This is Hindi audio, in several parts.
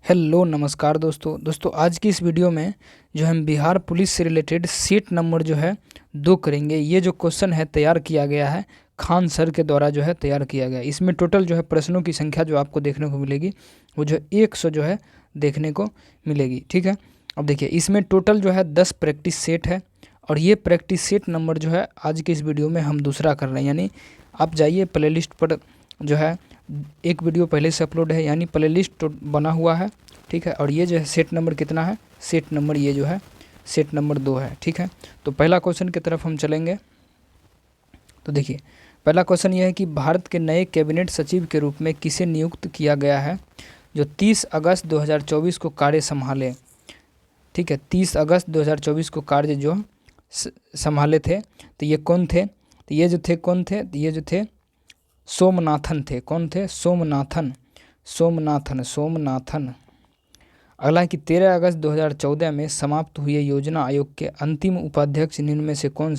हेलो नमस्कार दोस्तों आज की इस वीडियो में जो हम बिहार पुलिस से रिलेटेड सीट नंबर जो है 2 करेंगे। ये जो क्वेश्चन है तैयार किया गया है खान सर के द्वारा जो है तैयार किया गया है। इसमें टोटल जो है प्रश्नों की संख्या जो आपको देखने को मिलेगी वो जो 100 जो है देखने को मिलेगी। ठीक है, अब देखिए इसमें टोटल जो है 10 प्रैक्टिस सेट है और ये प्रैक्टिस सेट नंबर जो है आज के इस वीडियो में हम दूसरा कर रहे हैं। यानी आप जाइए प्ले लिस्ट पर, जो है एक वीडियो पहले से अपलोड है, यानी प्ले लिस्ट बना हुआ है। ठीक है, और ये जो है सेट नंबर कितना है, सेट नंबर ये जो है सेट नंबर 2 है। ठीक है, तो पहला क्वेश्चन की तरफ हम चलेंगे। तो देखिए पहला क्वेश्चन ये है कि भारत के नए कैबिनेट सचिव के रूप में किसे नियुक्त किया गया है जो 30 अगस्त 2024 को कार्य संभाले। ठीक है, 30 अगस्त 2024 को कार्य जो संभाले थे, तो ये कौन थे? तो ये जो थे कौन थे? तो ये जो थे सोमनाथन थे। कौन थे? सोमनाथन। अगला है कि 13 अगस्त 2014 में समाप्त हुए योजना आयोग के अंतिम उपाध्यक्ष निम्न में से कौन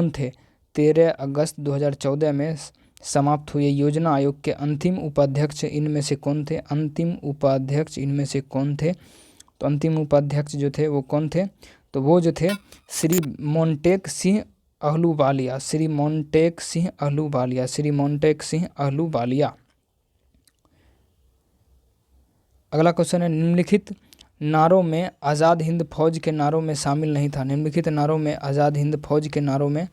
थे? 13 अगस्त 2014 में समाप्त हुए योजना आयोग के अंतिम उपाध्यक्ष इनमें से कौन थे? अंतिम उपाध्यक्ष इनमें से कौन थे? तो अंतिम उपाध्यक्ष जो थे वो कौन थे? तो वो जो थे श्री मोन्टेक सिंह अहलूवालिया। अगला क्वेश्चन है निम्नलिखित नारों में आज़ाद हिंद फौज के नारों में शामिल नहीं था। निम्नलिखित नारों में आज़ाद हिंद फौज के नारों में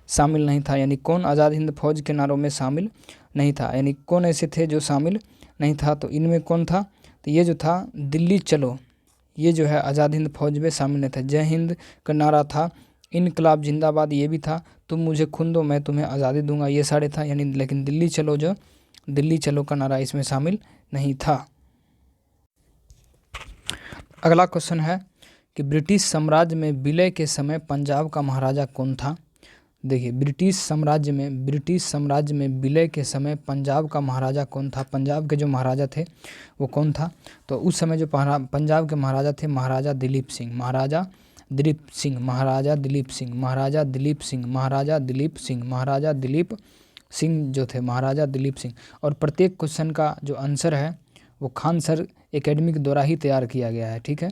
शामिल नहीं था, यानी कौन आज़ाद हिंद फौज के नारों में शामिल नहीं था, यानी कौन ऐसे थे जो शामिल नहीं था? तो इनमें कौन था? तो ये जो था दिल्ली चलो, ये जो है आज़ाद हिंद फौज में शामिल नहीं था। जय हिंद का नारा था, इनकलाब जिंदाबाद ये भी था, तुम मुझे खून दो मैं तुम्हें आज़ादी दूंगा, ये सारे था, यानी लेकिन दिल्ली चलो का नारा इसमें शामिल नहीं था। अगला क्वेश्चन है कि ब्रिटिश साम्राज्य में विलय के समय पंजाब का महाराजा कौन था? देखिए ब्रिटिश साम्राज्य में विलय के समय पंजाब का महाराजा कौन था? पंजाब के जो महाराजा थे वो कौन था? तो उस समय जो पंजाब के महाराजा थे महाराजा दिलीप सिंह जो थे, महाराजा दिलीप सिंह। और प्रत्येक क्वेश्चन का जो आंसर है वो खान सर एकेडमी के द्वारा ही तैयार किया गया है। ठीक है,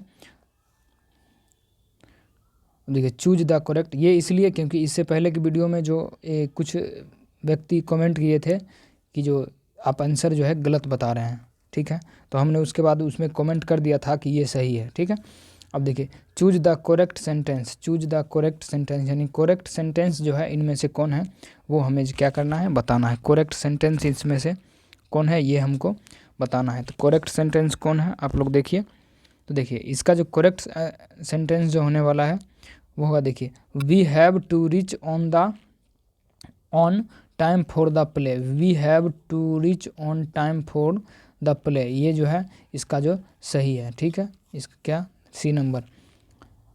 देखिए चूज द करेक्ट, ये इसलिए क्योंकि इससे पहले की वीडियो में जो कुछ व्यक्ति कमेंट किए थे कि जो आप आंसर जो है गलत बता रहे हैं। ठीक है, तो हमने उसके बाद उसमें कमेंट कर दिया था कि ये सही है। ठीक है, अब देखिए चूज द करेक्ट सेंटेंस, यानी करेक्ट सेंटेंस जो है इनमें से कौन है वो हमें क्या करना है, बताना है। करेक्ट सेंटेंस इसमें से कौन है ये हमको बताना है। तो करेक्ट सेंटेंस कौन है आप लोग देखिए। तो देखिए इसका जो करेक्ट सेंटेंस जो होने वाला है वो होगा, देखिए we have to reach on time for the play. ये जो है इसका जो सही है। ठीक है, इसका क्या सी नंबर।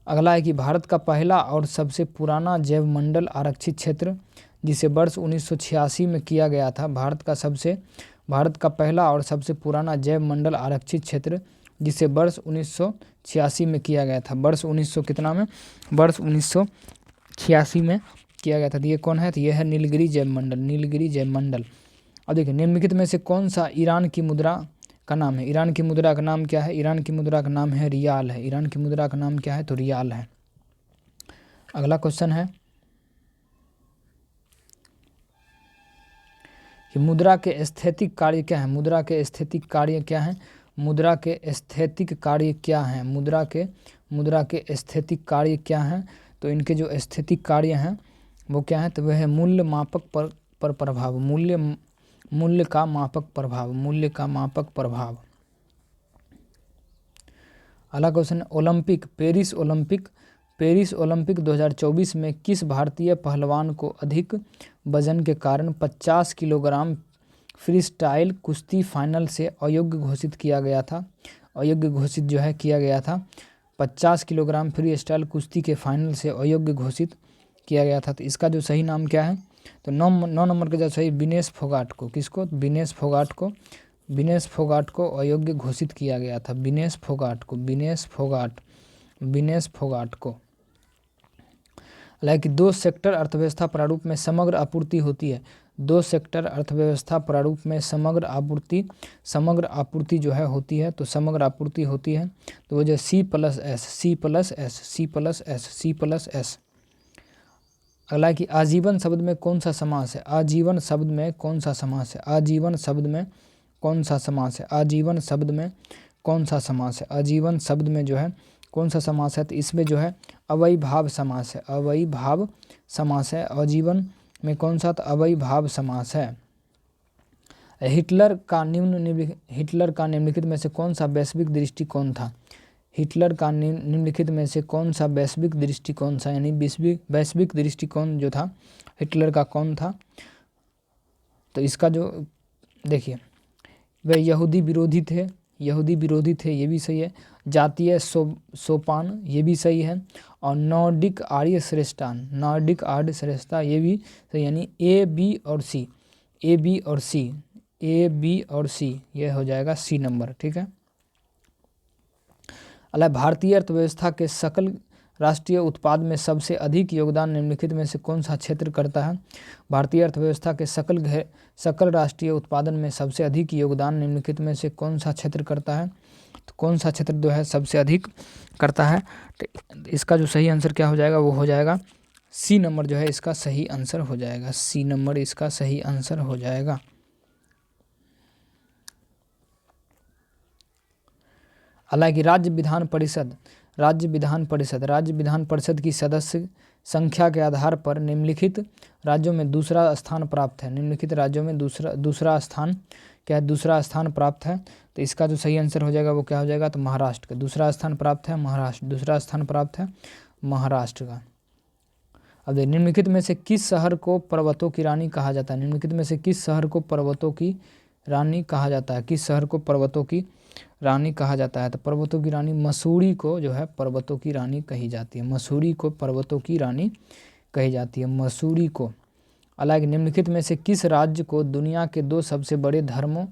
अगला है कि भारत का पहला और सबसे पुराना जैव मंडल आरक्षित क्षेत्र जिसे वर्ष 1986 में किया गया था। भारत का पहला और सबसे पुराना जैव मंडल आरक्षित क्षेत्र जिसे वर्ष 1986 में किया गया था। वर्ष 1986 में किया गया था। तो ये कौन है? तो ये है नीलगिरी जैव मंडल। अब देखिए निम्नलिखित में से कौन सा ईरान की मुद्रा का नाम है? ईरान की मुद्रा का नाम क्या है? ईरान की मुद्रा का नाम है रियाल है। ईरान की मुद्रा का नाम क्या है? तो रियाल है। अगला क्वेश्चन है कि मुद्रा के स्थैतिक कार्य क्या है? मुद्रा के स्थैतिक कार्य क्या है? मुद्रा के स्थैतिक कार्य क्या हैं? तो इनके जो स्थैतिक कार्य हैं वो क्या है? तो वह है मूल्य मापक पर प्रभाव, मूल्य का मापक प्रभाव। अगला क्वेश्चन ओलंपिक पेरिस ओलंपिक 2024 में किस भारतीय पहलवान को अधिक वजन के कारण 50 किलोग्राम फ्री स्टाइल कुश्ती फाइनल से अयोग्य घोषित किया गया था? 50 किलोग्राम फ्री स्टाइल कुश्ती के फाइनल से अयोग्य घोषित किया गया था। तो इसका जो सही नाम क्या है? तो 9 नंबर का जो सही विनेश फोगाट को, किसको? विनेश फोगाट को अयोग्य घोषित किया गया था। विनेश फोगाट को। हालांकि 2 सेक्टर अर्थव्यवस्था प्रारूप में समग्र आपूर्ति होती है। दो सेक्टर अर्थव्यवस्था प्रारूप में समग्र आपूर्ति जो है होती है, तो समग्र आपूर्ति होती है, तो वो जो C+S। अगला कि आजीवन शब्द में कौन सा समास है, आजीवन शब्द में कौन सा समास है, आजीवन शब्द में कौन सा समास है, आजीवन शब्द में कौन सा समास है, आजीवन शब्द में जो है कौन सा समास है, तो इसमें जो है अव्ययीभाव समास है, अव्ययीभाव समास है। आजीवन में कौन सा, तो अव्ययीभाव समास है। हिटलर का निम्नलिखित में से कौन सा वैश्विक दृष्टिकोण था, हिटलर का निम्नलिखित में से कौन सा वैश्विक दृष्टिकोण था, यानी वैश्विक दृष्टिकोण जो था हिटलर का कौन था, तो इसका जो देखिए वह यहूदी विरोधी थे, ये भी सही है। जातीय सोपान, ये भी सही है। और नॉर्डिक आर्य श्रेष्ठता, ये भी सही, यानी ए बी और सी ये हो जाएगा सी नंबर, ठीक है। अगला भारतीय अर्थव्यवस्था के सकल राष्ट्रीय उत्पाद में सबसे अधिक योगदान निम्नलिखित में से कौन सा क्षेत्र करता है, भारतीय अर्थव्यवस्था के सकल राष्ट्रीय उत्पादन में सबसे अधिक योगदान निम्नलिखित में से कौन सा क्षेत्र करता है, तो कौन सा क्षेत्र जो है सबसे अधिक करता है, तो इसका जो सही आंसर क्या हो जाएगा, वो हो जाएगा सी नंबर जो है इसका सही आंसर हो जाएगा, सी नंबर इसका सही आंसर हो जाएगा। हालांकि राज्य विधान परिषद की सदस्य संख्या के आधार पर निम्नलिखित राज्यों में दूसरा स्थान प्राप्त है, निम्नलिखित राज्यों में दूसरा स्थान क्या है, दूसरा स्थान प्राप्त है, तो इसका जो सही आंसर हो जाएगा वो क्या हो जाएगा, तो महाराष्ट्र का दूसरा स्थान प्राप्त है, दूसरा स्थान प्राप्त है महाराष्ट्र का। अब देखिए निम्नलिखित में से किस शहर को पर्वतों की रानी कहा जाता है, निम्नलिखित में से किस शहर को पर्वतों की रानी कहा जाता है, किस शहर को पर्वतों की रानी कहा जाता है, तो पर्वतों की रानी मसूरी को जो है पर्वतों की रानी कही जाती है, मसूरी को पर्वतों की रानी कही जाती है, मसूरी को। अलग निम्नलिखित में से किस राज्य को दुनिया के दो सबसे बड़े धर्मों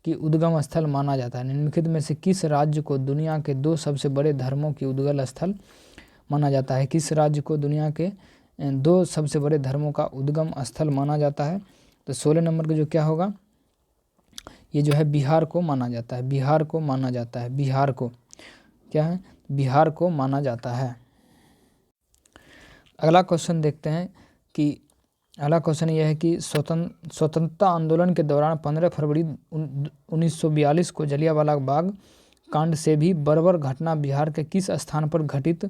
की उद्गम स्थल माना जाता है, निम्नलिखित में से किस राज्य को दुनिया के दो सबसे बड़े धर्मों की उद्गम स्थल माना जाता है, किस राज्य को दुनिया के दो सबसे बड़े धर्मों का उद्गम स्थल माना जाता है, तो 16 नंबर का जो क्या होगा, ये जो है बिहार को माना जाता है, बिहार को माना जाता है, बिहार को क्या है, बिहार को माना जाता है। अगला क्वेश्चन देखते हैं कि अगला क्वेश्चन यह है कि स्वतंत्रता आंदोलन के दौरान 15 फरवरी 1942 को जलियांवाला बाग कांड से भी बर्बर घटना बिहार के किस स्थान पर घटित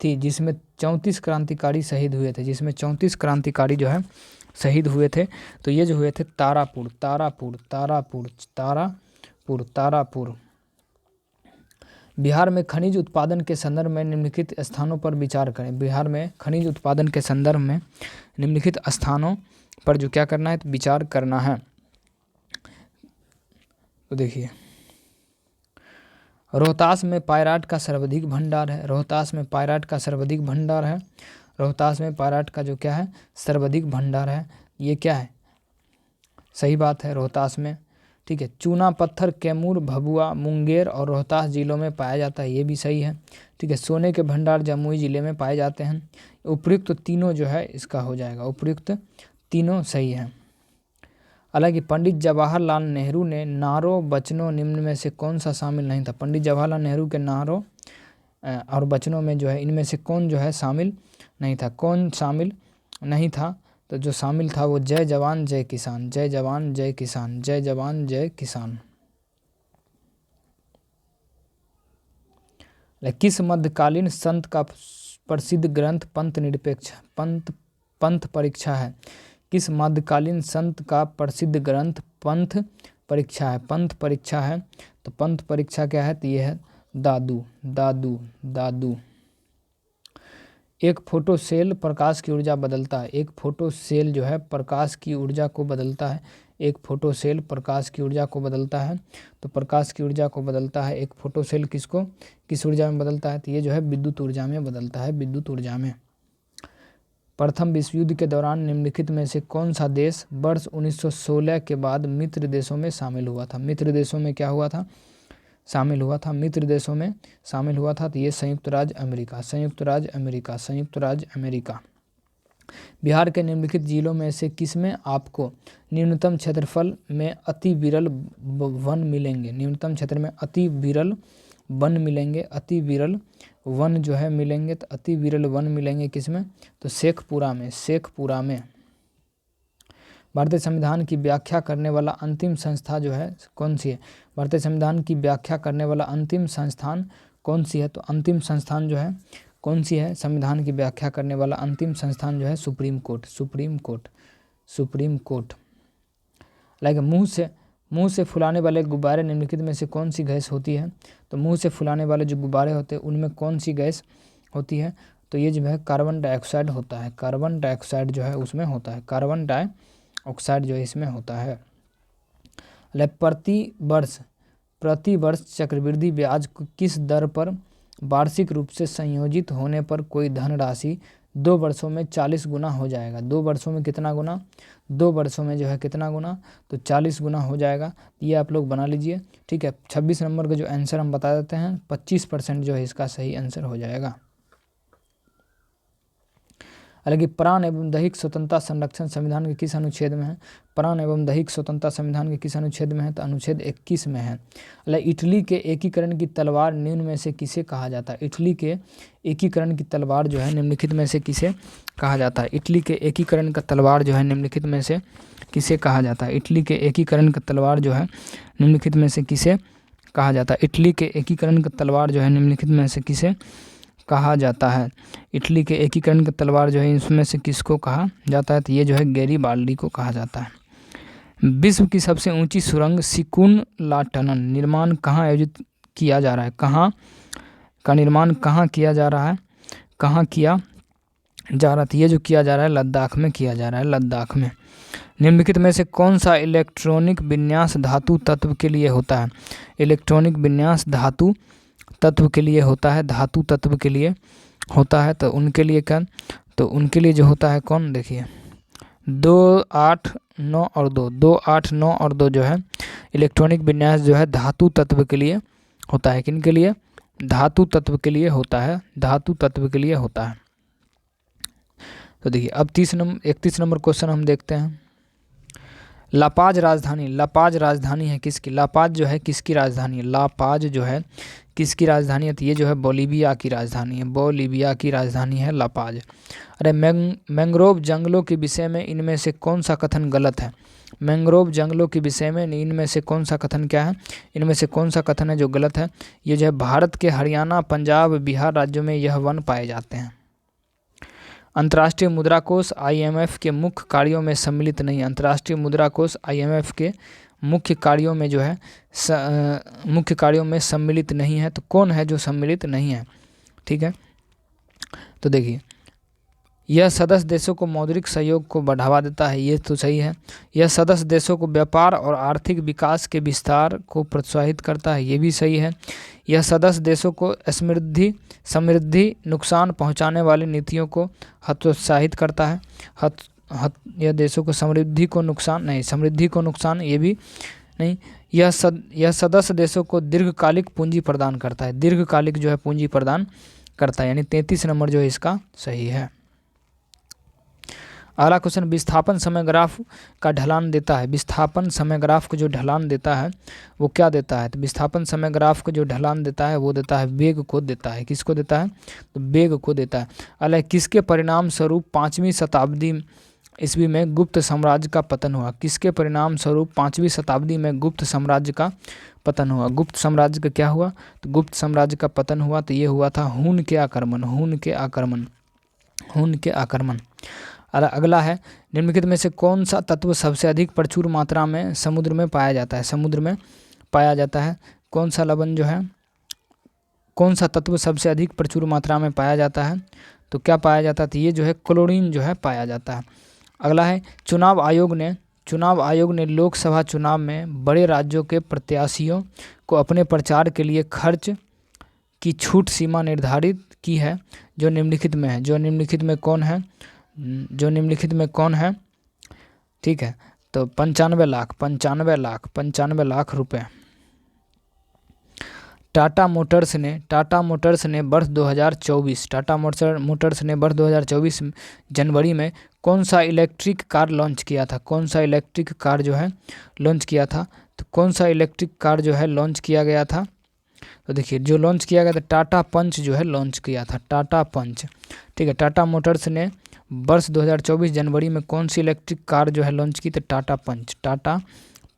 थी, जिसमें 34 क्रांतिकारी शहीद हुए थे, जिसमें 34 क्रांतिकारी जो है शहीद हुए थे, तो ये जो हुए थे तारापुर। बिहार में खनिज उत्पादन के संदर्भ में निम्नलिखित स्थानों पर विचार करें, बिहार में खनिज उत्पादन के संदर्भ में निम्नलिखित स्थानों पर जो क्या करना है, तो विचार करना है। तो देखिए रोहतास में पायराट का सर्वाधिक भंडार है, रोहतास में पायराट का जो क्या है सर्वाधिक भंडार है, ये क्या है सही बात है रोहतास में, ठीक है। चूना पत्थर कैमूर, भभुआ, मुंगेर और रोहतास जिलों में पाया जाता है, ये भी सही है, ठीक है। सोने के भंडार जमुई जिले में पाए जाते हैं। उपयुक्त तीनों जो है इसका हो जाएगा, उपयुक्त तीनों सही है। हालांकि पंडित जवाहरलाल नेहरू ने नारों वचनों निम्न में से कौन सा शामिल नहीं था, पंडित जवाहरलाल नेहरू के नारों और वचनों में जो है इनमें से कौन जो है शामिल नहीं था, कौन शामिल नहीं था, तो जो शामिल था वो जय जवान जय किसान, जय जवान जय किसान, जय जवान जय किसान। किस मध्यकालीन संत का प्रसिद्ध ग्रंथ पंथ परीक्षा है, किस मध्यकालीन संत का प्रसिद्ध ग्रंथ पंथ परीक्षा है, तो पंथ परीक्षा क्या है, तो ये है दादू। एक फोटो सेल प्रकाश की ऊर्जा बदलता है, एक फोटो सेल जो है प्रकाश की ऊर्जा को बदलता है, एक फोटो सेल प्रकाश की ऊर्जा को बदलता है, तो प्रकाश की ऊर्जा को बदलता है एक फोटो सेल, किस ऊर्जा में बदलता है, तो ये जो है विद्युत ऊर्जा में बदलता है, विद्युत ऊर्जा में। प्रथम विश्व युद्ध के दौरान निम्नलिखित में से कौन सा देश वर्ष 1916 के बाद मित्र देशों में शामिल हुआ था, मित्र देशों में क्या हुआ था, शामिल हुआ था, मित्र देशों में शामिल हुआ था, तो ये संयुक्त राज्य अमेरिका। बिहार के निम्नलिखित जिलों में से किसमें आपको न्यूनतम क्षेत्रफल में अति विरल वन मिलेंगे? न्यूनतम क्षेत्र में अति विरल वन मिलेंगे, अति विरल वन जो है मिलेंगे। तो अति विरल वन मिलेंगे किसमें? तो शेखपुरा में, शेखपुरा में। भारतीय संविधान की व्याख्या करने वाला अंतिम संस्था जो है कौन सी है? भारतीय संविधान की व्याख्या करने वाला अंतिम संस्थान कौन सी है? तो अंतिम संस्थान जो है कौन सी है? संविधान की व्याख्या करने वाला अंतिम संस्थान जो है supreme court, supreme court, supreme court. Like मुंह से फुलाने वाले गुब्बारे निम्नलिखित में से कौन सी गैस होती है? तो मुंह से फुलाने वाले जो गुब्बारे होते हैं उनमें कौन सी गैस होती है? तो ये जो है कार्बन डाइऑक्साइड होता है, कार्बन डाइऑक्साइड जो है उसमें होता है, कार्बन डाइऑक्साइड जो है इसमें होता है। लाइक प्रति वर्ष चक्रवृद्धि ब्याज किस दर पर वार्षिक रूप से संयोजित होने पर कोई धनराशि 2 वर्षों में 40 गुना हो जाएगा? 2 वर्षों में कितना गुना? 2 वर्षों में जो है कितना गुना? तो 40 गुना हो जाएगा। ये आप लोग बना लीजिए, ठीक है। 26 नंबर का जो आंसर हम बता देते हैं, 25% जो है इसका सही आंसर हो जाएगा। हालांकि प्राण एवं दैहिक स्वतंत्रता संरक्षण संविधान के किस अनुच्छेद में है? प्राण एवं दैहिक स्वतंत्रता संविधान के किस अनुच्छेद में है? तो अनुच्छेद 21 में है। इटली के एकीकरण की तलवार निम्न में से किसे कहा जाता है? इटली के एकीकरण की तलवार जो है निम्नलिखित में से किसे कहा जाता है? इटली के एकीकरण का तलवार जो है निम्नलिखित में से किसे कहा जाता है? इटली के एकीकरण का तलवार जो है निम्नलिखित में से किसे कहा जाता है? इटली के एकीकरण का तलवार जो है निम्नलिखित में से किसे कहा जाता है? इटली के एकीकरण का तलवार जो है इसमें से किसको कहा जाता है? तो ये जो है गैरीबाल्डी को कहा जाता है। विश्व की सबसे ऊंची सुरंग सिकुन-ला टनल निर्माण कहाँ आयोजित किया जा रहा है? कहाँ का निर्माण कहाँ किया जा रहा है? कहाँ किया जा रहा है? तो ये जो किया जा रहा है लद्दाख में किया जा रहा है, लद्दाख में। निम्नलिखित में से कौन सा इलेक्ट्रॉनिक विन्यास धातु तत्व के लिए होता है? इलेक्ट्रॉनिक विन्यास धातु तत्व के लिए होता है, धातु तत्व के लिए होता है। तो उनके लिए क्या? तो उनके लिए जो होता है कौन? देखिए 2, 8, 9 और 2, 2, 8, 9 और 2 जो है इलेक्ट्रॉनिक विन्यास जो है धातु तत्व के लिए होता है। किन के लिए? धातु तत्व के लिए होता है, धातु तत्व के लिए होता है। तो देखिए अब 31 नंबर क्वेश्चन हम देखते हैं। लापाज राजधानी है किसकी? लापाज जो है किसकी राजधानी है? लापाज जो है किसकी राजधानी है? तो ये जो है बोलीविया की राजधानी है, बोलीविया की राजधानी है लापाज। अरे मैंग्रोव जंगलों के विषय में इनमें से कौन सा कथन गलत है? मैंग्रोव जंगलों के विषय में इनमें से कौन सा कथन क्या है? इनमें से कौन सा कथन है जो गलत है? ये जो है भारत के हरियाणा, पंजाब, बिहार राज्यों में यह वन पाए जाते हैं। अंतर्राष्ट्रीय मुद्रा कोष IMF के मुख्य कार्यों में सम्मिलित नहीं है। अंतर्राष्ट्रीय मुद्रा कोष IMF के मुख्य कार्यों में जो है मुख्य कार्यों में सम्मिलित नहीं है। तो कौन है जो सम्मिलित नहीं है? ठीक है, तो देखिए यह सदस्य देशों को मौद्रिक सहयोग को बढ़ावा देता है, ये तो सही है। यह सदस्य देशों को व्यापार और आर्थिक विकास के विस्तार को प्रोत्साहित करता है, ये भी सही है। यह सदस्य देशों को समृद्धि नुकसान पहुंचाने वाली नीतियों को हतोत्साहित करता है। यह देशों को समृद्धि को नुकसान ये भी नहीं। यह सदस्य देशों को दीर्घकालिक पूंजी प्रदान करता है, दीर्घकालिक जो है पूंजी प्रदान करता है, यानी 33 नंबर जो है इसका सही है। अगला क्वेश्चन, विस्थापन समय ग्राफ का ढलान देता है। विस्थापन समय ग्राफ को जो ढलान देता है वो क्या देता है? तो विस्थापन समय ग्राफ को जो ढलान देता है वो देता है वेग को देता है। किसको देता है? तो वेग को देता है। अगला, किसके परिणाम स्वरूप 5वीं शताब्दी ईस्वी में गुप्त साम्राज्य का पतन हुआ? किसके परिणाम स्वरूप 5वीं शताब्दी में गुप्त साम्राज्य का पतन हुआ? गुप्त साम्राज्य का क्या हुआ? तो गुप्त साम्राज्य का पतन हुआ, तो ये हुआ था हुन के आक्रमण। अगला है, निम्नलिखित में से कौन सा तत्व सबसे अधिक प्रचुर मात्रा में समुद्र में पाया जाता है? समुद्र में पाया जाता है कौन सा लवण जो है, कौन सा तत्व सबसे अधिक प्रचुर मात्रा में पाया जाता है? तो क्या पाया जाता है? तो ये जो है क्लोरीन जो है पाया जाता है। अगला है, चुनाव आयोग ने लोकसभा चुनाव में बड़े राज्यों के प्रत्याशियों को अपने प्रचार के लिए खर्च की छूट सीमा निर्धारित की है जो निम्नलिखित में है। जो निम्नलिखित में कौन है? ठीक है, तो 95 लाख रुपए। टाटा मोटर्स ने वर्ष 2024 जनवरी में कौन सा इलेक्ट्रिक कार लॉन्च किया था? कौन सा इलेक्ट्रिक कार जो है लॉन्च किया था? तो कौन सा इलेक्ट्रिक कार जो है लॉन्च किया गया था? तो देखिए जो लॉन्च किया गया था टाटा पंच जो है लॉन्च किया था, टाटा पंच। ठीक है, टाटा मोटर्स ने वर्ष 2024 जनवरी में कौन सी इलेक्ट्रिक कार जो है लॉन्च की? तो टाटा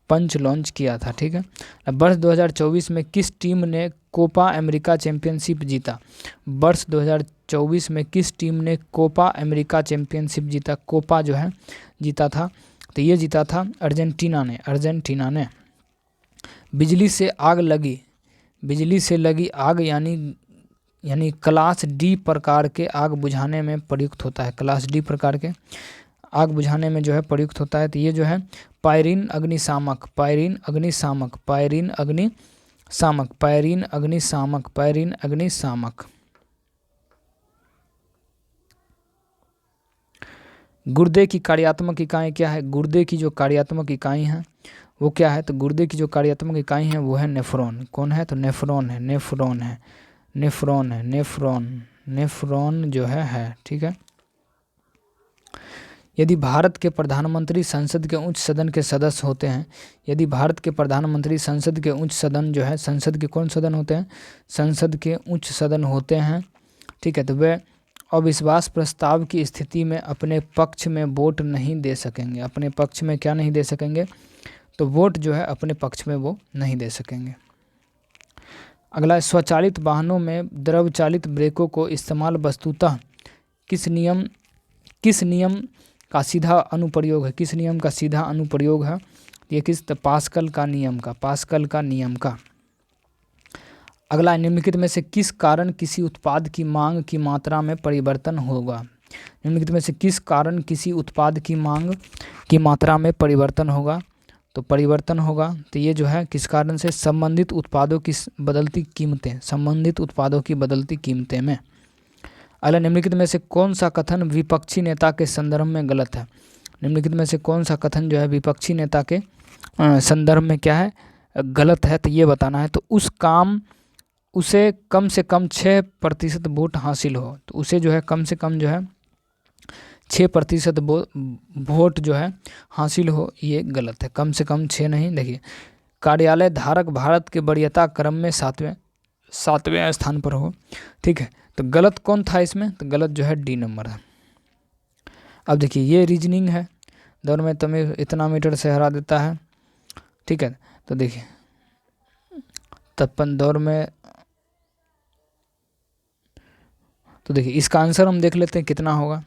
पंच लॉन्च किया था। ठीक है, वर्ष 2024 में किस टीम ने कोपा अमेरिका चैंपियनशिप जीता? वर्ष 2024 में किस टीम ने कोपा अमेरिका चैंपियनशिप जीता? कोपा जो है जीता था, तो ये जीता था अर्जेंटीना ने। बिजली से लगी आग यानी क्लास डी प्रकार के आग बुझाने में प्रयुक्त होता है। क्लास डी प्रकार के आग बुझाने में जो है प्रयुक्त होता है। तो ये जो है पायरीन अग्निशामक। गुर्दे की कार्यात्मक इकाई क्या है? गुर्दे की जो कार्यात्मक इकाई है वो क्या है? तो गुर्दे की जो कार्यात्मक इकाई है वो है नेफ्रॉन। कौन है? तो नेफ्रॉन जो है। ठीक है, यदि भारत के प्रधानमंत्री संसद के उच्च सदन के सदस्य होते हैं, यदि भारत के प्रधानमंत्री संसद के उच्च सदन जो है, संसद के कौन सदन होते हैं? संसद के उच्च सदन होते हैं। ठीक है, तो वे अविश्वास प्रस्ताव की स्थिति में अपने पक्ष में वोट नहीं दे सकेंगे। अपने पक्ष में क्या नहीं दे सकेंगे? तो वोट जो है अपने पक्ष में वो नहीं दे सकेंगे। अगला, स्वचालित वाहनों में द्रव चालित ब्रेकों को इस्तेमाल वस्तुतः किस नियम का सीधा अनुप्रयोग है? किस नियम का सीधा अनुप्रयोग है? ये किस? पास्कल का नियम का। अगला, निम्नलिखित में से किस कारण किसी उत्पाद की मांग की मात्रा में परिवर्तन होगा? निम्नलिखित में से किस कारण किसी उत्पाद की मांग की मात्रा में परिवर्तन होगा? तो परिवर्तन होगा तो ये जो है किस कारण से? संबंधित उत्पादों की बदलती कीमतें में। अगला, निम्नलिखित में से कौन सा कथन विपक्षी नेता के संदर्भ में गलत है? निम्नलिखित में से कौन सा कथन जो है विपक्षी नेता के संदर्भ में क्या है? गलत है। तो ये बताना है। तो उसे कम से कम 6% वोट हासिल हो, तो उसे जो है कम से कम जो है 6% वोट जो है हासिल हो, ये गलत है। कम से कम 6 नहीं। देखिए, कार्यालय धारक भारत के वरीयता क्रम में 7वें स्थान पर हो। ठीक है, तो गलत कौन था इसमें? तो गलत जो है डी नंबर है। अब देखिए, ये रीजनिंग है। दौड़ में तुम्हें इतना मीटर से हरा देता है। ठीक है, तो देखिए 53 दौड़ में, तो देखिए इसका आंसर हम देख लेते हैं कितना होगा।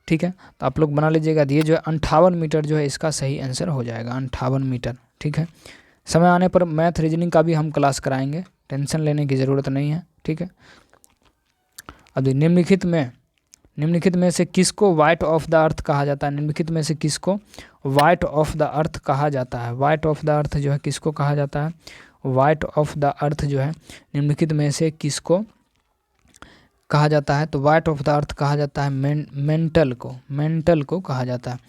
ठीक है, तो आप लोग बना लीजिएगा। ये जो है 58 मीटर जो है इसका सही आंसर हो जाएगा, 58 मीटर। ठीक है, समय आने पर मैथ रीजनिंग का भी हम क्लास कराएंगे, टेंशन लेने की ज़रूरत नहीं है। ठीक है, अब निम्नलिखित में से किसको वाइट ऑफ द अर्थ कहा जाता है? निम्नलिखित में से किसको वाइट ऑफ द अर्थ कहा जाता है? वाइट ऑफ द अर्थ जो है किसको कहा जाता है? वाइट ऑफ द अर्थ जो है निम्नलिखित में से किसको कहा जाता है? तो वाइट ऑफ द अर्थ कहा जाता है मेंटल को कहा जाता है।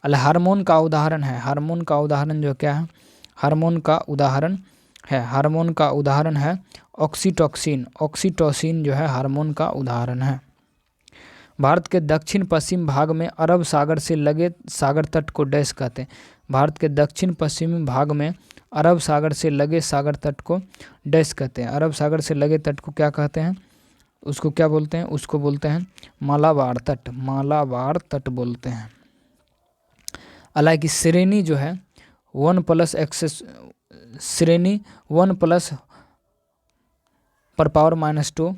अल हार्मोन का उदाहरण है। हार्मोन का उदाहरण जो क्या है? हार्मोन का उदाहरण है ऑक्सीटोसिन जो है हार्मोन का उदाहरण है। भारत के दक्षिण पश्चिम भाग में अरब सागर से लगे सागर तट को डैश कहते हैं। भारत के दक्षिण पश्चिमी भाग में अरब सागर से लगे सागर तट को डैश कहते हैं। अरब सागर से लगे तट को क्या कहते हैं? उसको क्या बोलते हैं? उसको बोलते हैं मालाबार तट बोलते हैं। हालांकि श्रेणी जो है 1+1 पर पावर -2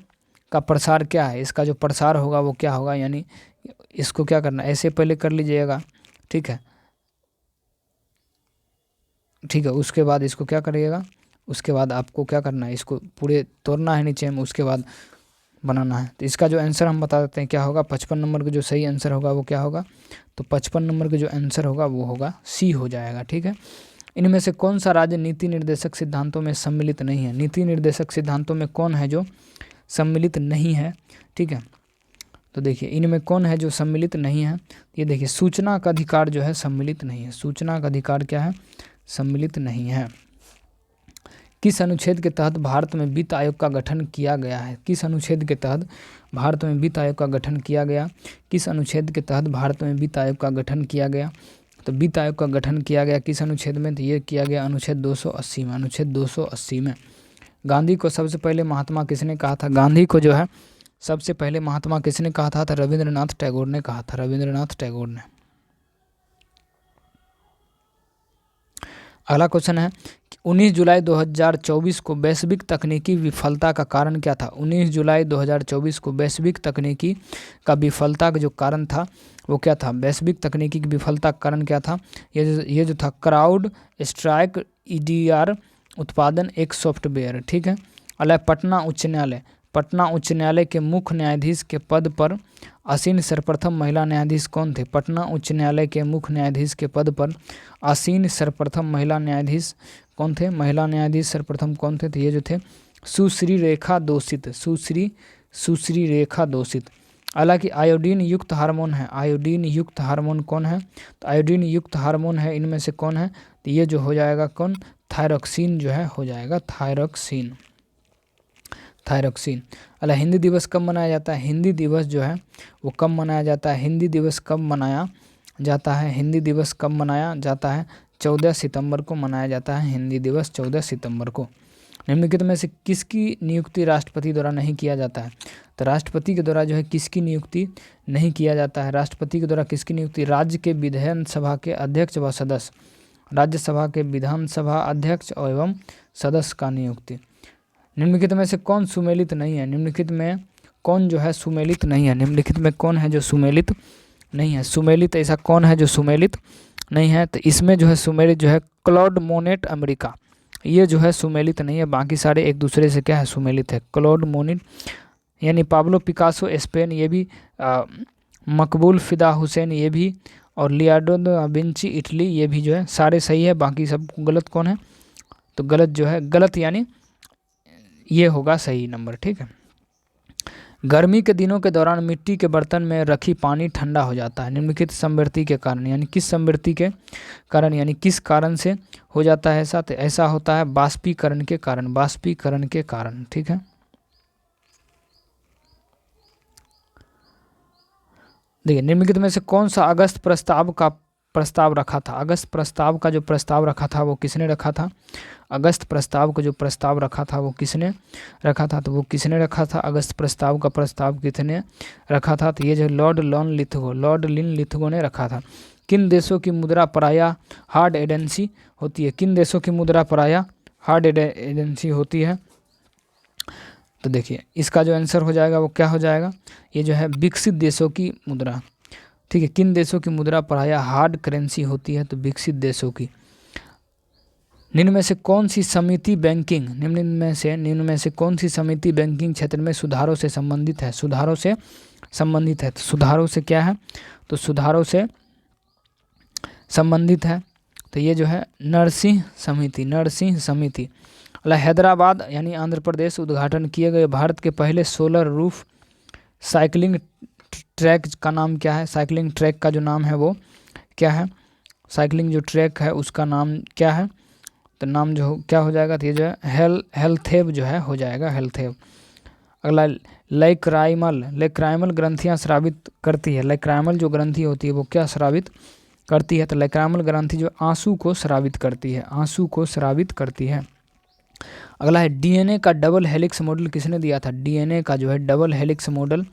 का प्रसार क्या है? इसका जो प्रसार होगा वो क्या होगा? यानी इसको क्या करना है, ऐसे पहले कर लीजिएगा। ठीक है, उसके बाद इसको क्या करिएगा? उसके बाद आपको क्या करना है? इसको पूरे तोड़ना है नीचे में, उसके बाद बनाना है। तो इसका जो आंसर हम बता देते हैं क्या होगा। 55 नंबर का जो सही आंसर होगा वो क्या होगा? तो 55 नंबर का जो आंसर होगा वो होगा सी हो जाएगा। ठीक है, इनमें से कौन सा राज्य नीति निर्देशक सिद्धांतों में सम्मिलित नहीं है? नीति निर्देशक सिद्धांतों में कौन है जो सम्मिलित नहीं है? ठीक है, तो देखिए इनमें कौन है जो सम्मिलित नहीं है? ये देखिए सूचना का अधिकार जो है सम्मिलित नहीं है। सूचना का अधिकार क्या है? सम्मिलित नहीं है। किस अनुच्छेद के तहत भारत में वित्त आयोग का गठन किया गया है? किस अनुच्छेद के तहत भारत में वित्त आयोग का गठन किया गया? किस अनुच्छेद के तहत भारत में वित्त आयोग का गठन किया गया? तो वित्त आयोग का गठन किया गया किस अनुच्छेद में? तो ये किया गया अनुच्छेद 280 में। अनुच्छेद 280 में। गांधी को सबसे पहले महात्मा किसने कहा था? गांधी को जो है सबसे पहले महात्मा किसने कहा था? तो रविंद्रनाथ टैगोर ने कहा था। रविंद्रनाथ टैगोर ने। अगला क्वेश्चन है 19 जुलाई 2024 को वैश्विक तकनीकी विफलता का कारण क्या था? 19 जुलाई 2024 को वैश्विक तकनीकी का विफलता का जो कारण था वो क्या था? वैश्विक तकनीकी की विफलता का कारण क्या था? ये जो था क्राउड स्ट्राइक EDR उत्पादन एक सॉफ्टवेयर। ठीक है। अगला पटना उच्च न्यायालय। पटना उच्च न्यायालय के मुख्य न्यायाधीश के पद पर आसीन सर्वप्रथम महिला न्यायाधीश कौन थे? पटना उच्च न्यायालय के मुख्य न्यायाधीश के पद पर आसीन सर्वप्रथम महिला न्यायाधीश कौन थे? महिला न्यायाधीश सर्वप्रथम कौन थे? तो ये जो थे सुश्री रेखा दोषित। सुश्री रेखा दोषित। हालांकि आयोडीन युक्त हार्मोन है। आयोडीन युक्त हार्मोन कौन है? तो आयोडीन युक्त हार्मोन है इनमें से कौन है? तो ये जो हो जाएगा कौन? थायरॉक्सिन जो है हो जाएगा थायरॉक्सिन। थायरॉक्सिन। अला हिंदी दिवस कब मनाया जाता है? हिंदी दिवस जो है वो कब मनाया जाता है? हिंदी दिवस कब मनाया जाता है? हिंदी दिवस कब मनाया जाता है? 14 सितंबर को मनाया जाता है हिंदी दिवस, 14 सितंबर को। निम्नलिखित में से किसकी नियुक्ति राष्ट्रपति द्वारा नहीं किया जाता है? तो राष्ट्रपति के द्वारा जो है किसकी नियुक्ति नहीं किया जाता है? राष्ट्रपति के द्वारा किसकी नियुक्ति? राज्य के विधानसभा के अध्यक्ष व सदस्य, राज्यसभा के विधानसभा अध्यक्ष एवं सदस्य का नियुक्ति। निम्नलिखित में से कौन सुमेलित नहीं है? निम्नलिखित में कौन जो है सुमेलित नहीं है? निम्नलिखित में कौन है जो सुमेलित नहीं है? सुमेलित ऐसा कौन है जो सुमेलित नहीं है? तो इसमें जो है सुमेलित जो है क्लॉड मोनेट अमेरिका, ये जो है सुमेलित नहीं है। बाकी सारे एक दूसरे से क्या है? सुमेलित है। क्लॉड मोनेट यानी पाब्लो पिकासो स्पेन, ये भी मकबूल फिदा हुसैन ये भी, और लियोनार्डो दा विंची इटली, ये भी जो है सारे सही है। बाकी सब गलत कौन है? तो गलत जो है गलत यानी ये होगा सही नंबर। ठीक है। गर्मी के दिनों के दौरान मिट्टी के बर्तन में रखी पानी ठंडा हो जाता है निम्नलिखित संवृत्ति के कारण, यानी किस संवृत्ति के कारण, यानी किस कारण से हो जाता है ऐसा? तो ऐसा होता है बाष्पीकरण के कारण। बाष्पीकरण के कारण। ठीक है। देखिए निम्नलिखित में से कौन सा अगस्त प्रस्ताव का प्रस्ताव रखा था? अगस्त प्रस्ताव का जो प्रस्ताव रखा था वो किसने रखा था? अगस्त प्रस्ताव का जो प्रस्ताव रखा था वो किसने रखा था? तो वो किसने रखा था? अगस्त प्रस्ताव का प्रस्ताव किसने रखा था? तो ये जो लॉर्ड लिन लिथगो ने रखा था। किन देशों की मुद्रा प्रायः हार्ड एडेंसी होती है? किन देशों की मुद्रा प्रायः हार्ड एडेंसी होती है? तो देखिए इसका जो आंसर हो जाएगा वो क्या हो जाएगा? ये जो है विकसित देशों की मुद्रा। ठीक है। किन देशों की मुद्रा प्रायः हार्ड करेंसी होती है? तो विकसित देशों की। निम्न में से कौन सी समिति बैंकिंग निम्न में से कौन सी समिति बैंकिंग क्षेत्र में सुधारों से संबंधित है? सुधारों से संबंधित है। तो सुधारों से क्या है? तो सुधारों से संबंधित है। तो ये जो है नरसिंह समिति। हैदराबाद यानी आंध्र प्रदेश उद्घाटन किए गए भारत के पहले सोलर रूफ साइकिलिंग ट्रैक का नाम क्या है? साइकिलिंग ट्रैक का जो नाम है वो क्या है? साइकिलिंग जो ट्रैक है उसका नाम क्या है? तो नाम जो क्या हो जाएगा? तो ये जो है हेल्थेब जो है हो जाएगा हेल्थेब। अगला लेक्राइमल ग्रंथियाँ स्रावित करती है। लेक्राइमल जो ग्रंथि होती है वो क्या स्रावित करती है? तो लेक्राइमल ग्रंथि जो आंसू को स्रावित करती है, आंसू को स्रावित करती है। अगला है डीएनए का डबल हेलिक्स मॉडल किसने दिया था? डीएनए का जो है डबल हेलिक्स मॉडल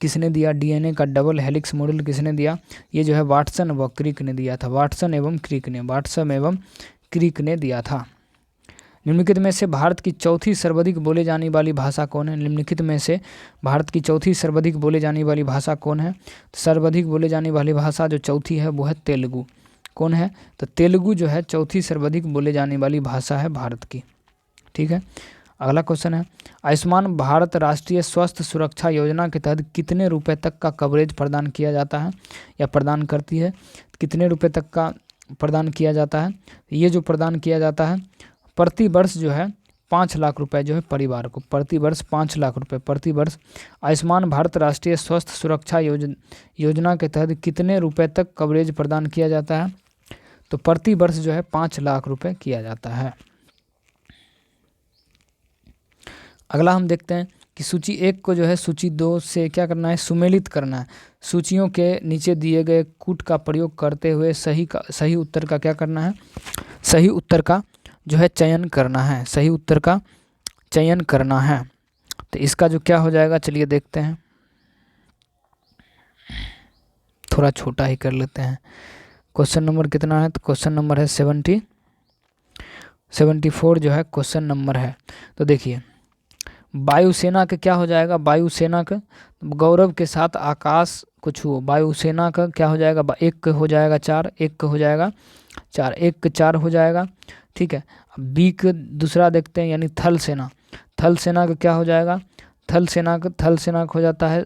किसने दिया? डीएनए का डबल हेलिक्स मॉडल किसने दिया? ये जो है वाटसन व क्रिक ने दिया था। वाटसन एवं क्रिक ने दिया था। निम्नलिखित में से भारत की चौथी सर्वाधिक बोले जाने वाली भाषा कौन है? निम्नलिखित में से भारत की चौथी सर्वाधिक बोले जाने वाली भाषा कौन है? सर्वाधिक बोले जाने वाली भाषा जो चौथी है वो है तेलुगु। कौन है? तो तेलुगु जो है चौथी सर्वाधिक बोले जाने वाली भाषा है भारत की। ठीक है। अगला क्वेश्चन है आयुष्मान भारत राष्ट्रीय स्वास्थ्य सुरक्षा योजना के तहत कितने रुपए तक का कवरेज प्रदान किया जाता है या प्रदान करती है? कितने रुपए तक का प्रदान किया जाता है? ये जो प्रदान किया जाता है प्रति वर्ष जो है 5 लाख रुपए जो है परिवार को, प्रति वर्ष 5 लाख रुपए प्रति वर्ष। आयुष्मान भारत राष्ट्रीय स्वास्थ्य सुरक्षा योजना के तहत कितने रुपए तक कवरेज प्रदान किया जाता है? तो प्रति वर्ष जो है 5 लाख रुपए किया जाता है। अगला हम देखते हैं कि सूची 1 को जो है सूची 2 से क्या करना है, सुमेलित करना है। सूचियों के नीचे दिए गए कूट का प्रयोग करते हुए सही उत्तर का क्या करना है, सही उत्तर का जो है चयन करना है, सही उत्तर का चयन करना है। तो इसका जो क्या हो जाएगा, चलिए देखते हैं, थोड़ा छोटा ही कर लेते हैं। क्वेश्चन नंबर कितना है, तो क्वेश्चन नंबर है 74 जो है क्वेश्चन नंबर है। तो देखिए वायुसेना का क्या हो जाएगा, वायुसेना का गौरव के साथ आकाश को छुओ। वायुसेना का क्या हो जाएगा, 1 हो जाएगा 4, 1 हो जाएगा 4, 1 4 हो जाएगा। ठीक है, अब बी का दूसरा देखते हैं, यानी थल सेना। थल सेना का क्या हो जाएगा, थल सेना का हो जाता है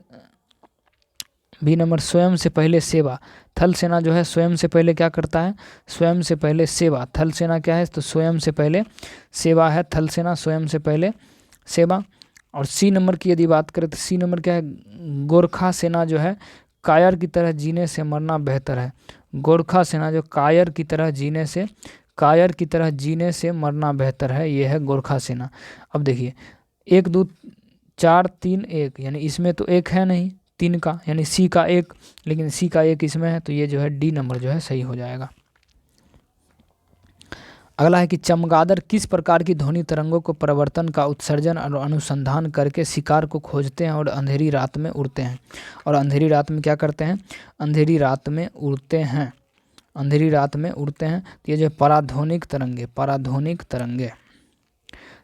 बी नंबर, स्वयं से पहले सेवा। थल सेना जो है स्वयं से पहले क्या करता है, स्वयं से पहले सेवा। थल सेना क्या है, तो स्वयं से पहले सेवा है थल सेना, स्वयं से पहले सेवा। और सी नंबर की यदि बात करें तो सी नंबर क्या है, गोरखा सेना जो है कायर की तरह जीने से मरना बेहतर है। गोरखा सेना जो कायर की तरह जीने से मरना बेहतर है, ये है गोरखा सेना। अब देखिए 1 2 4 3 1, यानी इसमें तो 1 है नहीं 3 का, यानी सी का 1, लेकिन सी का 1 इसमें है, तो ये जो है डी नंबर जो है सही हो जाएगा। अगला है कि चमगादड़ किस प्रकार की ध्वनि तरंगों को परिवर्तन का उत्सर्जन और अनुसंधान करके शिकार को खोजते हैं और अंधेरी रात में उड़ते हैं। और अंधेरी रात में क्या करते हैं, अंधेरी रात में उड़ते हैं, अंधेरी रात में उड़ते हैं। तो ये जो पराध्वनिक तरंगे।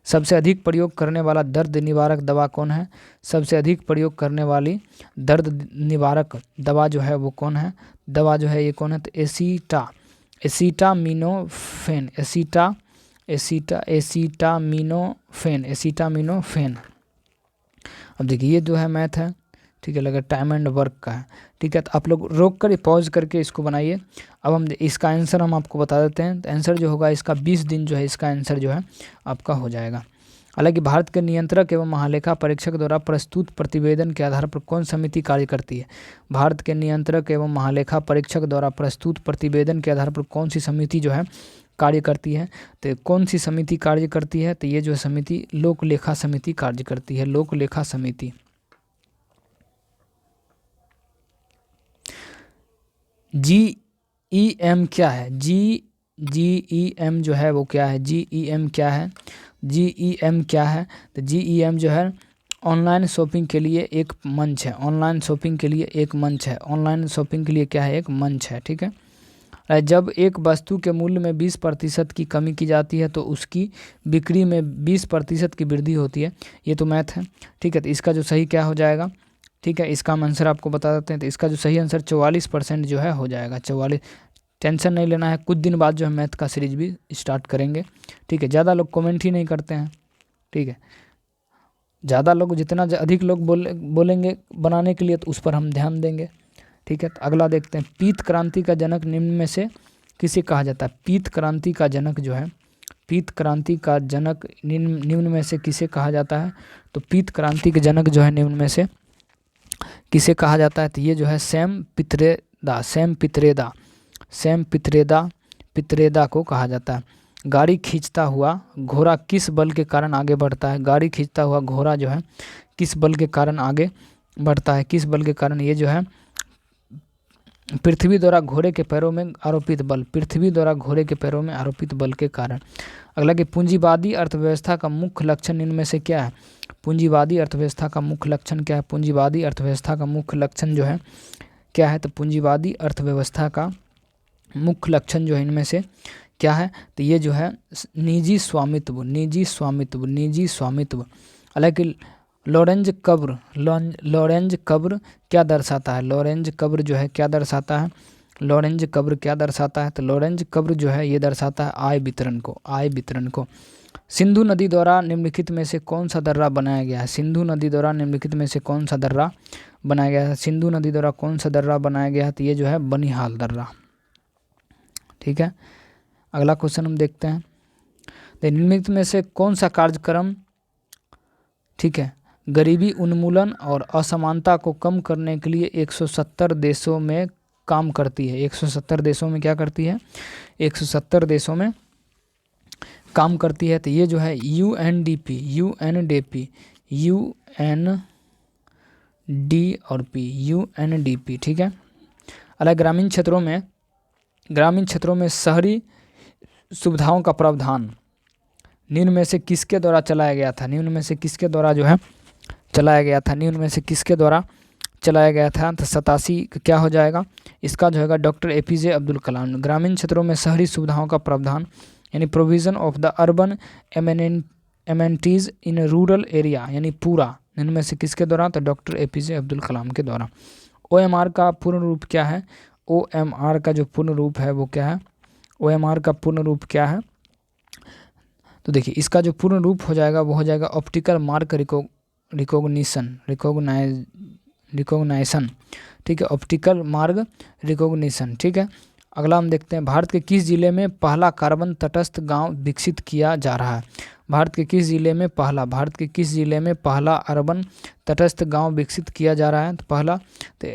सबसे अधिक प्रयोग करने वाला दर्द निवारक दवा कौन है, सबसे अधिक प्रयोग करने वाली दर्द निवारक दवा जो है वो कौन है, दवा जो है ये कौन है, तो एसीटामिनोफेन। अब देखिए ये जो है मैथ है, ठीक है, लगा टाइम एंड वर्क का है। ठीक है, तो आप लोग रोक कर पॉज करके इसको बनाइए। अब हम इसका आंसर हम आपको बता देते हैं। तो आंसर जो होगा इसका 20 दिन जो है इसका आंसर जो है आपका हो जाएगा। हालांकि भारत के नियंत्रक एवं महालेखा परीक्षक द्वारा प्रस्तुत प्रतिवेदन के आधार पर कौन समिति कार्य करती है, भारत के नियंत्रक एवं महालेखा परीक्षक द्वारा प्रस्तुत प्रतिवेदन के आधार पर कौन सी समिति जो है कार्य करती है। तो कौन सी समिति कार्य करती है, तो ये जो समिति लोक लेखा समिति कार्य करती है, लोक लेखा समिति। GEM क्या है, GEM जो है वो क्या है, GEM क्या है, GEM क्या है, तो GEM जो है ऑनलाइन शॉपिंग के लिए एक मंच है, ऑनलाइन शॉपिंग के लिए एक मंच है, ऑनलाइन शॉपिंग के लिए क्या है, एक मंच है। ठीक है, जब एक वस्तु के मूल्य में 20% की कमी की जाती है तो उसकी बिक्री में 20% की वृद्धि होती है। ये तो मैथ है। ठीक है, तो इसका जो सही क्या हो जाएगा, ठीक है, इसका हम आंसर आपको बता देते हैं। तो इसका जो सही आंसर 44% जो है हो जाएगा, 44। टेंशन नहीं लेना है, कुछ दिन बाद जो है मैथ का सीरीज भी स्टार्ट करेंगे। ठीक है, ज़्यादा लोग कमेंट ही नहीं करते हैं। ठीक है, ज़्यादा लोग, जितना अधिक लोग बोलेंगे बनाने के लिए तो उस पर हम ध्यान देंगे। ठीक है, तो अगला देखते हैं, पीत क्रांति का जनक निम्न में से किसे कहा जाता है। पीत क्रांति का जनक जो है, पीत क्रांति का जनक निम्न में से किसे कहा जाता है। तो पीत क्रांति के जनक जो है निम्न में से किसे कहा जाता है, तो ये जो है सैम पित्रेदा को कहा जाता है। गाड़ी खींचता हुआ घोड़ा किस बल के कारण आगे बढ़ता है, गाड़ी खींचता हुआ घोड़ा जो है किस बल के कारण आगे बढ़ता है, किस बल के कारण, ये जो है पृथ्वी द्वारा घोड़े के पैरों में आरोपित बल, पृथ्वी द्वारा घोड़े के पैरों में आरोपित बल के कारण। अगला कि पूंजीवादी अर्थव्यवस्था का मुख्य लक्षण इनमें से क्या है, पूंजीवादी अर्थव्यवस्था का मुख्य लक्षण क्या है, पूंजीवादी अर्थव्यवस्था का मुख्य लक्षण जो है क्या है, तो पूंजीवादी अर्थव्यवस्था का मुख्य लक्षण जो है इनमें से क्या है, तो ये जो है निजी स्वामित्व। हालांकि लॉरेंज कब्र क्या दर्शाता है, लॉरेंज कब्र जो है क्या दर्शाता है, लॉरेंज कब्र क्या दर्शाता है, तो लॉरेंज कब्र जो है ये दर्शाता है आय वितरण को। सिंधु नदी द्वारा निम्नलिखित में से कौन सा दर्रा बनाया गया है, सिंधु नदी द्वारा निम्नलिखित में से कौन सा दर्रा बनाया गया है, सिंधु नदी द्वारा कौन सा दर्रा बनाया गया है, तो ये जो है बनिहाल दर्रा। ठीक है, अगला क्वेश्चन हम देखते हैं, निम्नलिखित में से कौन सा कार्यक्रम, ठीक है, गरीबी उन्मूलन और असमानता को कम करने के लिए 170 देशों में काम करती है। 170 देशों में क्या करती है, 170 देशों में काम करती है, तो ये जो है यूएनडीपी यूएनडीपी, ठीक है। अलग ग्रामीण क्षेत्रों में शहरी सुविधाओं का प्रावधान निम्न में से किसके द्वारा चलाया गया था? निम्न में से किसके द्वारा जो है चलाया गया था? निम्न में से किसके द्वारा चलाया गया था? तो 87 क्या हो जाएगा इसका जो है डॉक्टर एपीजे अब्दुल कलाम। ग्रामीण क्षेत्रों में शहरी सुविधाओं का प्रावधान यानी provision of the urban amenities in rural area, यानी पूरा, निम्न में से किसके द्वारा? तो डॉक्टर एपीजे अब्दुल कलाम के द्वारा। ओएमआर का पूर्ण रूप क्या है? ओएमआर का जो पूर्ण रूप है वो क्या है? ओएमआर का पूर्ण रूप क्या है? तो देखिए इसका जो पूर्ण रूप हो जाएगा वो हो जाएगा ऑप्टिकल मार्क रिकॉग्निशन, ठीक है, ऑप्टिकल मार्ग रिकॉग्निशन, ठीक है। अगला हम देखते हैं, भारत के किस जिले में पहला कार्बन तटस्थ गांव विकसित किया जा रहा है? भारत के किस जिले में पहला अर्बन तटस्थ गांव विकसित किया जा रहा है? तो पहला तो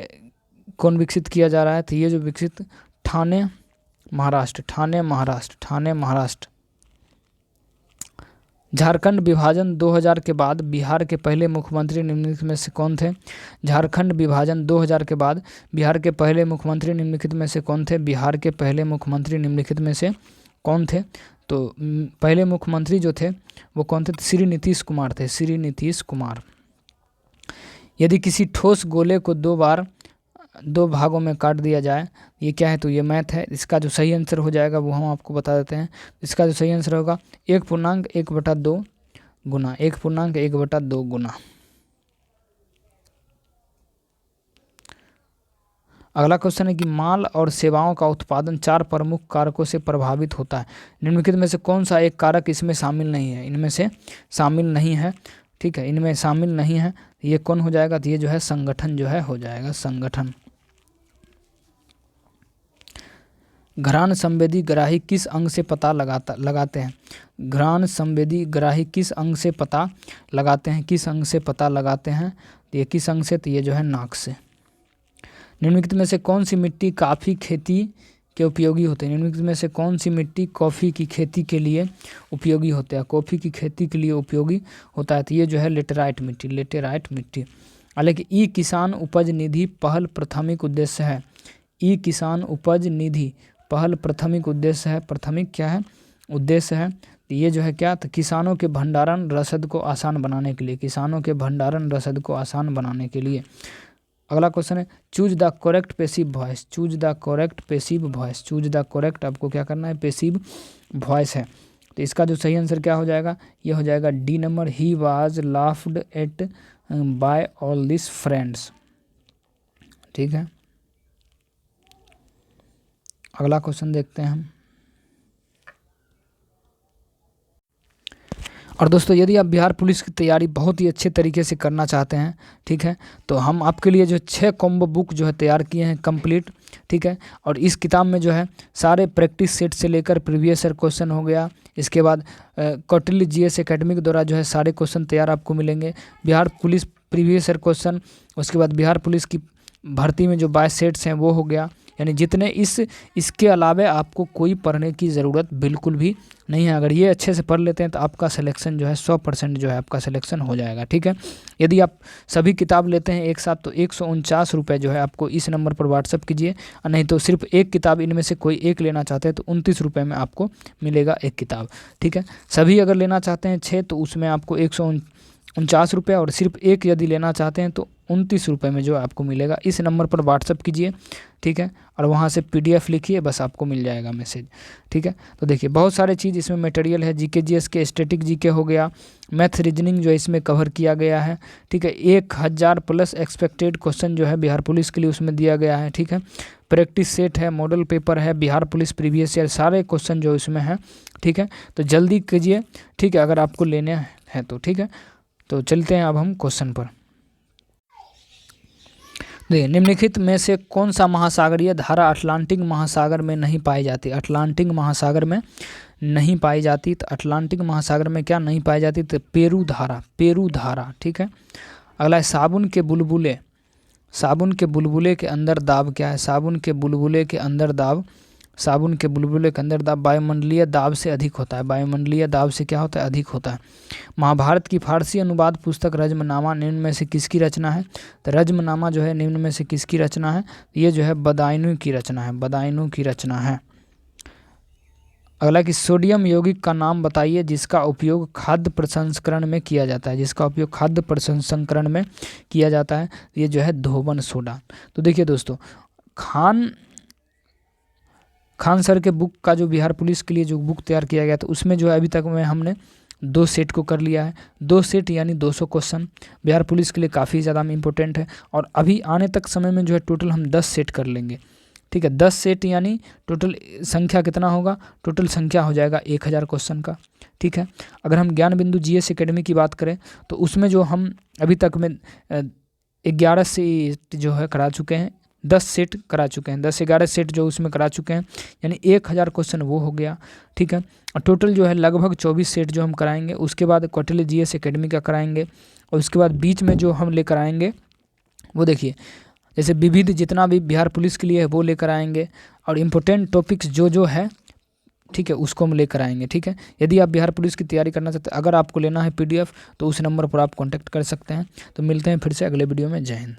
कौन विकसित किया जा रहा है? तो ये जो विकसित ठाणे महाराष्ट्र। झारखंड विभाजन 2000 के बाद बिहार के पहले मुख्यमंत्री निम्नलिखित में से कौन थे? झारखंड विभाजन 2000 के बाद बिहार के पहले मुख्यमंत्री निम्नलिखित में से कौन थे? बिहार के पहले मुख्यमंत्री निम्नलिखित में से कौन थे? तो पहले मुख्यमंत्री जो थे वो कौन थे? श्री नीतीश कुमार थे, श्री नीतीश कुमार। यदि किसी ठोस गोले को दो भागों में काट दिया जाए, ये क्या है? तो ये मैथ है। इसका जो सही आंसर हो जाएगा वो हम आपको बता देते हैं। इसका जो सही आंसर होगा 1.1/2 गुना 1.1/2 गुना। अगला क्वेश्चन है कि माल और सेवाओं का उत्पादन 4 प्रमुख कारकों से प्रभावित होता है। निम्नलिखित में से कौन सा एक कारक इसमें शामिल नहीं है? इनमें से शामिल नहीं है, ठीक है, इनमें शामिल नहीं है। ये कौन हो जाएगा? तो ये जो है संगठन जो है हो जाएगा, संगठन। घ्राण संवेदी ग्राही किस अंग से पता लगाते हैं? घ्राण संवेदी ग्राही किस अंग से पता लगाते हैं? किस अंग से पता लगाते हैं? तो ये किस अंग से? तो ये जो है नाक से। निम्नलिखित में से कौन सी मिट्टी काफ़ी खेती के उपयोगी होते हैं? निम्नलिखित में से कौन सी मिट्टी कॉफ़ी की खेती के लिए उपयोगी होता है? कॉफ़ी की खेती के लिए उपयोगी होता है, तो ये जो है लेटेराइट मिट्टी। हालांकि ई किसान उपज निधि पहल प्राथमिक उद्देश्य है। ई किसान उपज निधि पहल प्राथमिक उद्देश्य है। प्राथमिक क्या है? उद्देश्य है। तो ये जो है क्या? तो किसानों के भंडारण रसद को आसान बनाने के लिए, किसानों के भंडारण रसद को आसान बनाने के लिए। अगला क्वेश्चन है choose the correct passive voice. Choose the correct आपको क्या करना है? पैसिव वॉइस है। तो इसका जो सही आंसर क्या हो जाएगा? ये हो जाएगा D number, he was laughed at by all this friends, ठीक है। अगला क्वेश्चन देखते हैं हम। और दोस्तों यदि आप बिहार पुलिस की तैयारी बहुत ही अच्छे तरीके से करना चाहते हैं, ठीक है, तो हम आपके लिए जो 6 कॉम्बो बुक जो है तैयार किए हैं कंप्लीट, ठीक है। और इस किताब में जो है सारे प्रैक्टिस सेट से लेकर प्रीवियस ईयर क्वेश्चन हो गया, इसके बाद कौटिल्य जीएस एकेडमी के द्वारा जो है सारे क्वेश्चन तैयार आपको मिलेंगे। Bihar police previous year question, उसके बाद बिहार पुलिस की भर्ती में जो 22 सेट्स हैं वो हो गया, यानी जितने इसके अलावा आपको कोई पढ़ने की ज़रूरत बिल्कुल भी नहीं है। अगर ये अच्छे से पढ़ लेते हैं तो आपका सिलेक्शन जो है 100% जो है आपका सिलेक्शन हो जाएगा, ठीक है। यदि आप सभी किताब लेते हैं एक साथ तो 149 रुपये जो है आपको इस नंबर पर व्हाट्सअप कीजिए, और नहीं तो सिर्फ एक किताब इनमें से कोई एक लेना चाहते हैं तो 29 रुपये में आपको मिलेगा एक किताब, ठीक है। सभी अगर लेना चाहते हैं 6 तो उसमें आपको 149 रुपये, और सिर्फ एक यदि लेना चाहते हैं तो 29 रुपये में जो आपको मिलेगा। इस नंबर पर व्हाट्सअप कीजिए, ठीक है, और वहाँ से PDF लिखिए, बस आपको मिल जाएगा मैसेज, ठीक है। तो देखिए बहुत सारे चीज़ इसमें मटेरियल है, GK GS के स्टैटिक GK हो गया, मैथ रीजनिंग जो इसमें कवर किया गया है, ठीक है। 1000+ एक्सपेक्टेड क्वेश्चन जो है बिहार पुलिस के लिए उसमें दिया गया है, ठीक है। प्रैक्टिस सेट है, मॉडल पेपर है, बिहार पुलिस प्रीवियस ईयर सारे क्वेश्चन जो इसमें है, ठीक है। तो जल्दी कीजिए, ठीक है, अगर आपको लेने हैं तो, ठीक है। तो चलते हैं अब हम क्वेश्चन पर। देखिए निम्नलिखित में से कौन सा महासागरीय धारा अटलांटिक महासागर में नहीं पाई जाती? अटलांटिक महासागर में नहीं पाई जाती। तो अटलांटिक महासागर में क्या नहीं पाई जाती? तो पेरू धारा, ठीक है। अगला है साबुन के बुलबुले के अंदर दाब क्या है? साबुन के बुलबुले के अंदर दाब साबुन के बुलबुले के अंदर दाब वायुमंडलीय दाब से अधिक होता है। वायुमंडलीय दाब से क्या होता है? अधिक होता है। महाभारत की फारसी अनुवाद पुस्तक रज्मनामा निम्न में से किसकी रचना है? तो रज्मनामा जो है निम्न में से किसकी रचना है? ये जो है बदायूं की रचना है, बदायूं की रचना है। अगला कि सोडियम यौगिक का नाम बताइए जिसका उपयोग खाद्य प्रसंस्करण में किया जाता है, जिसका उपयोग खाद्य प्रसंस्करण में किया जाता है। ये जो है धोबन सोडा। तो देखिए दोस्तों, खान सर के बुक का जो बिहार पुलिस के लिए जो बुक तैयार किया गया था उसमें जो है अभी तक में हमने 2 सेट को कर लिया है। 2 सेट यानी 200 क्वेश्चन बिहार पुलिस के लिए काफ़ी ज़्यादा इम्पोर्टेंट है। और अभी आने तक समय में जो है टोटल हम 10 सेट कर लेंगे। ठीक है, 10 सेट यानी टोटल संख्या कितना होगा? टोटल संख्या हो जाएगा 1000 क्वेश्चन का। ठीक है, अगर हम ज्ञान बिंदु जीएस एकेडमी की बात करें तो उसमें जो हम अभी तक में 11 सेट जो है करा चुके हैं, 10 सेट करा चुके हैं, 10-11 सेट जो उसमें करा चुके हैं, यानी 1000 क्वेश्चन वो हो गया। ठीक है, और टोटल जो है लगभग 24 सेट जो हम कराएंगे। उसके बाद कौटिल्य जीएस एकेडमी का कराएंगे और उसके बाद बीच में जो हम लेकर आएंगे वो देखिए जैसे विविध जितना भी बिहार पुलिस के लिए है वो लेकर आएंगे और इम्पोर्टेंट टॉपिक्स जो है, ठीक है, उसको हम लेकर आएंगे। ठीक है, यदि आप बिहार पुलिस की तैयारी करना चाहते हैं, अगर आपको लेना है PDF तो उस नंबर पर आप कॉन्टैक्ट कर सकते हैं। तो मिलते हैं फिर से अगले वीडियो में। जय हिंद।